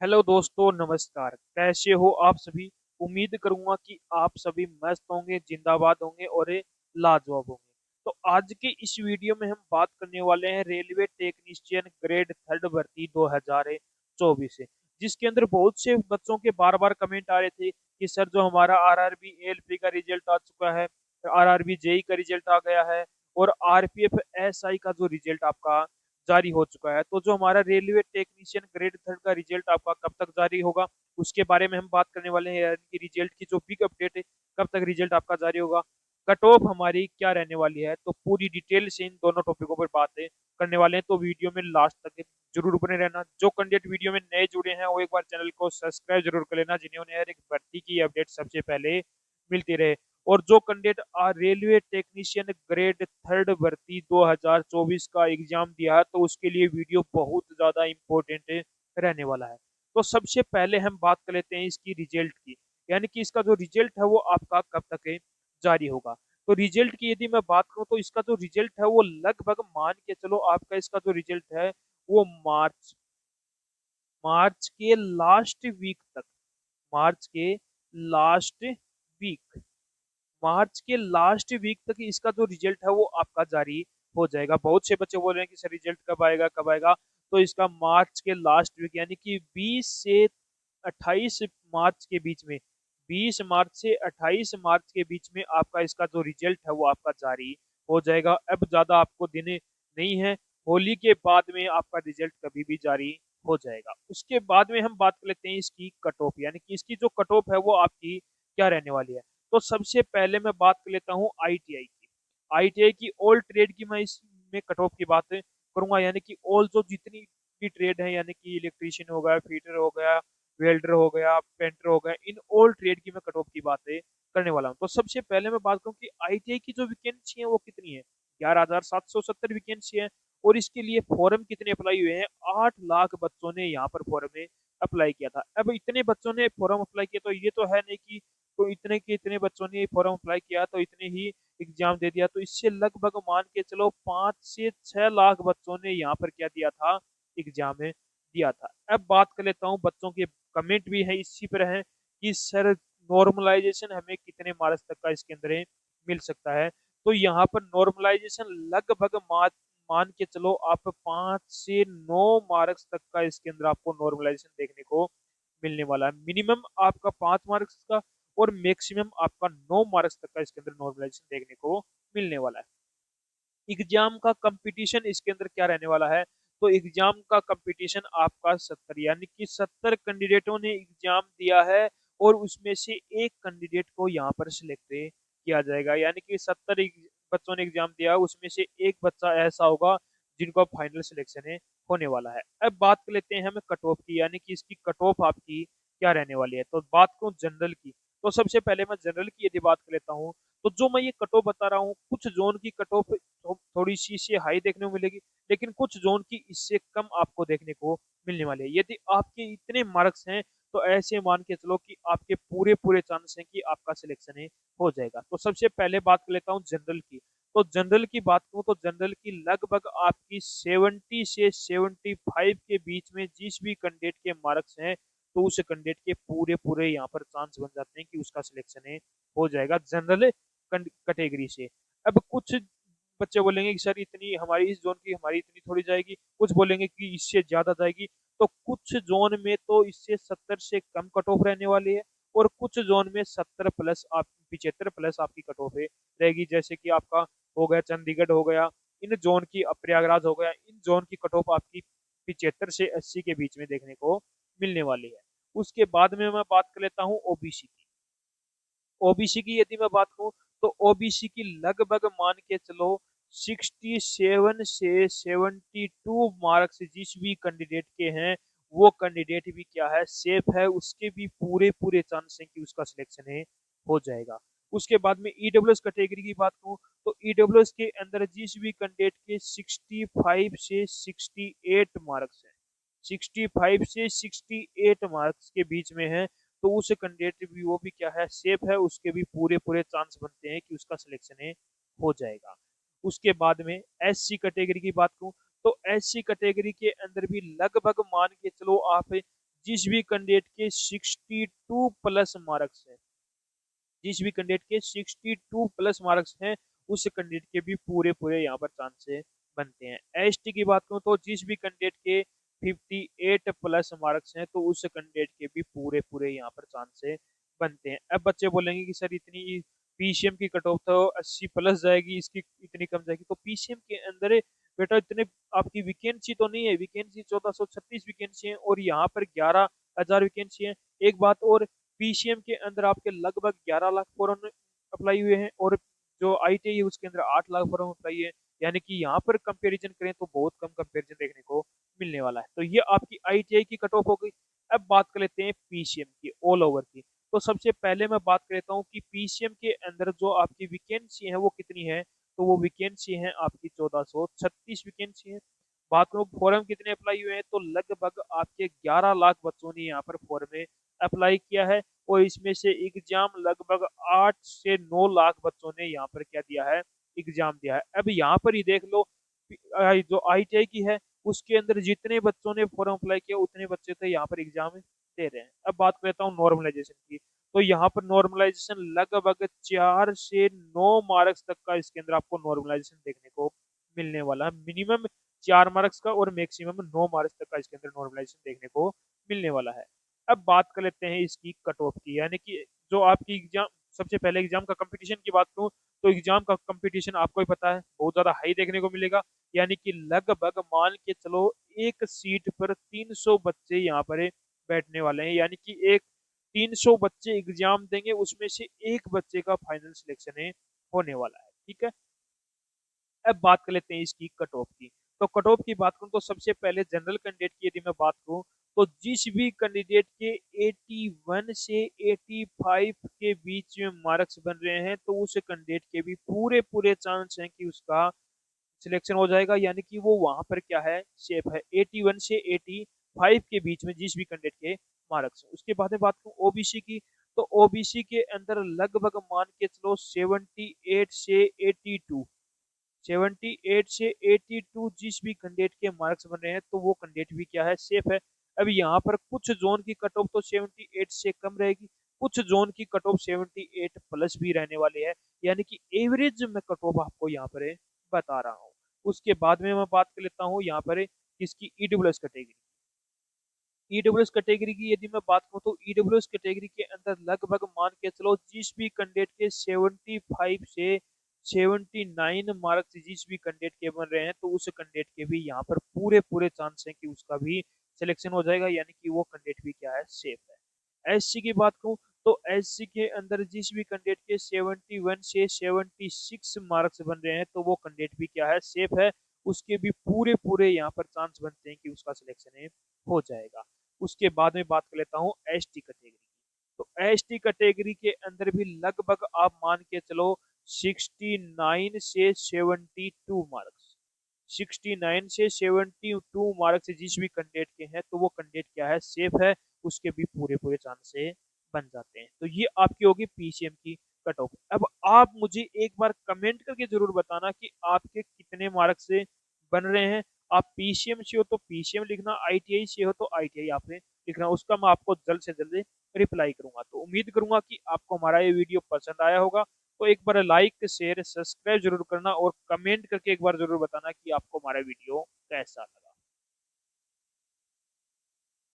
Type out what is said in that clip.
Hello दोस्तों, नमस्कार। कैसे हो आप सभी? उम्मीद करूंगा कि आप सभी मस्त होंगे, जिंदाबाद होंगे और ये लाजवाब होंगे। तो आज के इस वीडियो में हम बात करने वाले हैं रेलवे टेक्नीशियन ग्रेड थर्ड भर्ती 2024 से, जिसके अंदर बहुत से बच्चों के बार बार कमेंट आ रहे थे कि सर जो हमारा आरआरबी एएलपी का रिजल्ट आ चुका है, आरआरबी जेई का रिजल्ट आ गया है और आरपीएफ एसआई का जो रिजल्ट आपका जारी हो चुका है, तो जो हमारा रेलवे टेक्नीशियन ग्रेड थर्ड का रिजल्ट आपका कब तक जारी होगा, उसके बारे में हम बात करने वाले हैं। यानी कि रिजल्ट की जो बिग अपडेट है, कब तक रिजल्ट आपका जारी होगा, कट ऑफ हमारी क्या रहने वाली है, तो पूरी डिटेल से इन दोनों टॉपिकों पर बातें करने वाले हैं। तो वीडियो में लास्ट तक जरूर बने रहना। जो कैंडिडेट वीडियो में नए जुड़े हैं वो एक बार चैनल को सब्सक्राइब जरूर कर लेना, जिन्हें हर एक भर्ती की अपडेट सबसे पहले मिलती रहे। और जो candidate railway technician grade third भर्ती 2024 का एग्जाम दिया है, तो उसके लिए वीडियो बहुत ज्यादा इंपॉर्टेंट रहने वाला है। तो सबसे पहले हम बात कर लेते हैं इसकी रिजल्ट की, यानी कि इसका जो रिजल्ट है वो आपका कब तक जारी होगा। तो रिजल्ट की यदि मैं बात करूं तो इसका जो रिजल्ट है वो लगभग मान के चलो आपका इसका जो रिजल्ट है वो मार्च मार्च के लास्ट वीक तक, मार्च के लास्ट वीक मार्च के लास्ट वीक तक इसका जो रिजल्ट है वो आपका जारी हो जाएगा। बहुत से बच्चे बोल रहे हैं कि सर रिजल्ट कब आएगा कब आएगा, तो इसका मार्च के लास्ट वीक यानी कि 20 से 28 मार्च के बीच में, 20 मार्च से 28 मार्च के बीच में आपका इसका जो रिजल्ट है वो आपका जारी हो जाएगा। अब ज्यादा आपको दिन नहीं है, होली के बाद में आपका रिजल्ट कभी भी जारी हो जाएगा। उसके बाद में हम बात कर लेते हैं इसकी कट ऑफ, यानी कि इसकी जो कट ऑफ है वो आपकी क्या रहने वाली है। तो सबसे पहले मैं बात कर लेता हूँ आईटीआई की। आईटीआई की ऑल ट्रेड की मैं इसमें कट ऑफ की बात करूंगा, यानी कि ऑल जो जितनी भी ट्रेड है, यानी कि इलेक्ट्रीशियन हो गया, फिटर हो गया, वेल्डर हो गया, पेंटर हो गया, इन ऑल ट्रेड की मैं कट ऑफ की बातें करने वाला हूँ। तो सबसे पहले मैं बात करूँ कि आईटीआई की जो वैकेंसी है वो कितनी है। 11,770 वैकेंसी है। और इसके लिए फॉर्म कितने अप्लाई हुए हैं? 8 लाख बच्चों ने यहाँ पर फॉर्म में अप्लाई किया था। अब इतने बच्चों ने फॉर्म अप्लाई किया तो ये तो है नहीं कि तो इतने के इतने बच्चों ने फॉर्म अप्लाई किया तो इतने ही एग्जाम दे दिया। तो इससे लगभग मान के चलो 5 से 6 लाख बच्चों ने यहाँ पर क्या दिया था, एग्जाम में दिया था। अब बात कर लेता हूँ बच्चों के कमेंट भी है इसी पर है कि सर नॉर्मलाइजेशन हमें कितने मार्क्स तक का इसके अंदर मिल सकता है। तो यहाँ पर नॉर्मलाइजेशन लगभग मान के चलो आप 5 से 9 मार्क्स तक का इसके अंदर आपको नॉर्मलाइजेशन देखने को मिलने वाला है। मिनिमम आपका 5 मार्क्स का और मैक्सिमम आपका 9 मार्क्स तक का इसके अंदर नॉर्मलाइजेशन देखने को मिलने वाला है। एग्जाम का कंपटीशन इसके अंदर क्या रहने वाला है, तो एग्जाम का कंपटीशन आपका 70, यानी कि 70 कैंडिडेटों ने एग्जाम दिया है और उसमें से एक कैंडिडेट को यहाँ पर सिलेक्ट किया जाएगा। यानी कि 70 बच्चों ने एग्जाम दिया, उसमें से एक बच्चा ऐसा होगा जिनका फाइनल सिलेक्शन होने वाला है। अब बात कर लेते हैं हम कट ऑफ की, यानी कि इसकी कट ऑफ आपकी क्या रहने वाली है। तो बात करूं जनरल की, तो सबसे पहले मैं जनरल की यदि बात कर लेता हूँ, तो जो मैं ये कट ऑफ बता रहा हूँ, कुछ जोन की कट ऑफ थोड़ी सी से हाई देखने को मिलेगी, लेकिन कुछ जोन की इससे कम आपको देखने को मिलने वाली है। यदि आपके इतने मार्क्स हैं तो ऐसे मान के चलो कि आपके पूरे पूरे चांस हैं कि आपका सिलेक्शन हो जाएगा। तो सबसे पहले बात कर लेता हूँ जनरल की। तो जनरल की बात करूँ तो जनरल की लगभग आपकी 70 से 75 के बीच में जिस भी कैंडिडेट के मार्क्स हैं, तो उस कैंडिडेट के पूरे पूरे यहाँ पर चांस बन जाते हैं कि उसका सिलेक्शन हो जाएगा जनरल कैटेगरी से। अब कुछ बच्चे बोलेंगे कि सर इतनी हमारी इस जोन की हमारी इतनी थोड़ी जाएगी, कुछ बोलेंगे कि इससे ज्यादा जाएगी। तो कुछ जोन में तो इससे 70 से कम कट ऑफ रहने वाली है और कुछ जोन में 70 प्लस आप 75 प्लस आपकी कट ऑफ रहेगी। जैसे कि आपका हो गया चंडीगढ़ हो गया, इन जोन की प्रयागराज हो गया, इन जोन की कट ऑफ आपकी 75 से 80 के बीच में देखने को मिलने वाली है। उसके बाद में मैं बात कर लेता हूँ ओबीसी की। ओबीसी की यदि मैं बात करूं तो ओबीसी की लगभग मान के चलो 67 से 72 मार्क्स जिस भी कैंडिडेट के हैं, वो कैंडिडेट भी क्या है, सेफ है, उसके भी पूरे पूरे चांस हैं कि उसका सिलेक्शन हो जाएगा। उसके बाद में ईडब्ल्यूएस कैटेगरी की बात करूं तो ईडब्ल्यूएस के अंदर जिस भी कैंडिडेट के 65 से 68 मार्क्स हैं, 65 से 68 मार्क्स के बीच में है, तो उस कैंडिडेट भी वो भी क्या है, सेफ है, उसके भी पूरे पूरे चांस बनते हैं कि उसका सिलेक्शन हो जाएगा। उसके बाद में एससी कैटेगरी की बात करूं तो एससी कैटेगरी के अंदर भी लगभग मान के चलो आप जिस भी कैंडिडेट के 62 प्लस मार्क्स है, जिस भी कैंडिडेट के 62 प्लस मार्क्स हैं, उस कैंडिडेट के भी पूरे पूरे यहाँ पर चांसेस बनते हैं। एसटी की बात करूँ तो जिस भी कैंडिडेट के 58 प्लस मार्क्स हैं, तो उस कैंडिडेट के भी पूरे पूरे यहाँ पर चांसेस बनते हैं। अब बच्चे बोलेंगे कि सर इतनी पीसीएम की कट ऑफ तो 80 प्लस जाएगी, इसकी इतनी कम जाएगी, तो पीसीएम के अंदर बेटा इतने आपकी वैकेंसी तो नहीं है, वैकेंसी 1436 वैकेंसी है और यहाँ पर 11,000 वैकेंसी है। एक बात और, पीसीएम के अंदर आपके लगभग 11 लाख फॉर्म अप्लाई हुए हैं और जो आईटीआई है उसके अंदर 8 लाख फॉर्म अप्लाई है, यानी कि यहाँ पर कंपैरिजन करें तो बहुत कम कंपैरिजन देखने को मिलने वाला है। तो ये आपकी आईटीआई की कट ऑफ हो गई। अब बात कर लेते हैं पीसीएम की, ऑल ओवर की। तो सबसे पहले मैं बात कर लेता हूँ कि पीसीएम के अंदर जो आपकी वैकेंसी है वो कितनी है, तो वो वैकेंसी है आपकी 1436 वैकेंसी है। बात करूँ फॉर्म कितने अप्लाई हुए हैं, तो लगभग आपके 11 लाख बच्चों ने यहाँ पर फॉर्म में अप्लाई किया है और इसमें से एग्जाम लगभग 8 से 9 लाख बच्चों ने यहाँ पर क्या दिया है, एग्जाम दिया है। अब यहाँ पर ही देख लो, जो आईटीआई की है उसके अंदर जितने बच्चों ने फॉर्म अप्लाई किया उतने बच्चे थे यहाँ पर एग्जाम दे रहे हैं। अब बात करता हूँ नॉर्मलाइजेशन की, तो यहाँ पर नॉर्मलाइजेशन लगभग 4 से 9 मार्क्स तक का इसके अंदर आपको नॉर्मलाइजेशन देखने को मिलने वाला है। मिनिमम 4 मार्क्स का और मैक्सिमम 9 मार्क्स तक का इसके अंदर नॉर्मलाइजेशन देखने को मिलने वाला है। अब बात कर लेते हैं इसकी कट ऑफ की, यानी कि जो आपकी एग्जाम, सबसे पहले एग्जाम का कंपटीशन की बात करूं तो एग्जाम का कंपटीशन आपको ही पता है बहुत ज्यादा हाई देखने को मिलेगा, यानी कि लगभग मान के चलो एक सीट पर 300 बच्चे यहाँ पर बैठने वाले हैं, यानी कि एक 300 बच्चे एग्जाम देंगे, उसमें से एक बच्चे का फाइनल सिलेक्शन है होने वाला है। ठीक है, अब बात कर लेते हैं इसकी कट ऑफ की। तो कट ऑफ की बात करूं तो सबसे पहले जनरल कैंडिडेट की यदि मैं बात करूं तो जिस भी कैंडिडेट के 81 से 85 के बीच में मार्क्स बन रहे हैं, तो उस कैंडिडेट के भी पूरे पूरे चांस हैं कि उसका सिलेक्शन हो जाएगा, यानी कि वो वहां पर क्या है, सेफ है। 81 से 85 के बीच में जिस भी कैंडिडेट के मार्क्स हैं। उसके बाद में बात करूं ओबीसी की, तो ओबीसी के अंदर लगभग मान के चलो 78 से 82, 78 से 82 जिस भी कैंडिडेट के मार्क्स बन रहे हैं, तो वो कैंडिडेट भी क्या है, सेफ है। अब यहाँ पर कुछ जोन की कट ऑफ तो 78 से कम रहेगी, कुछ जोन की कट ऑफ 78 प्लस भी रहने वाली है, यानी कि एवरेज में कट ऑफ आपको यहाँ पर बता रहा हूँ। उसके बाद में मैं बात कर लेता हूँ यहाँ पर किसकी, ईडब्ल्यूएस कैटेगरी। ईडब्ल्यूएस कैटेगरी की यदि मैं बात करूँ तो ईडब्ल्यूएस कैटेगरी के अंदर लगभग मान के चलो जिस भी कैंडिडेट के 75 से 79 मार्क्स जिस भी कैंडिडेट के बन रहे हैं, तो उस कैंडिडेट के भी यहाँ पर पूरे पूरे चांस हैं कि उसका भी सिलेक्शन हो जाएगा, यानी कि वो कैंडिडेट भी क्या है, सेफ है। एससी की बात करूँ तो एससी के अंदर जिस भी कैंडिडेट के 71 से 76 मार्क्स बन रहे हैं, तो वो कैंडिडेट भी क्या है, सेफ है। उसके भी पूरे पूरे यहाँ पर चांस बनते हैं कि उसका सिलेक्शन हो जाएगा। उसके बाद में बात कर लेता हूँ एसटी कैटेगरी। तो एसटी कैटेगरी के अंदर भी लगभग आप मान के चलो 69 से 72 मार्क्स, 69 से 72 मार्क्स जिस भी कैंडिडेट के हैं, तो वो कैंडिडेट क्या है, सेफ है। उसके भी पूरे पूरे चांस बन जाते हैं। तो ये आपकी होगी पीसीएम की कट ऑफ। अब आप मुझे एक बार कमेंट करके जरूर बताना कि आपके कितने मार्क्स से बन रहे हैं। आप पीसीएम से हो तो पीसीएम लिखना, आईटीआई से हो तो आईटीआई आपने लिखना, उसका मैं आपको जल्द से जल्द रिप्लाई करूंगा। तो उम्मीद करूंगा कि आपको हमारा ये वीडियो पसंद आया होगा। तो एक बार लाइक शेयर सब्सक्राइब जरूर करना और कमेंट करके एक बार जरूर बताना कि आपको हमारा वीडियो कैसा लगा।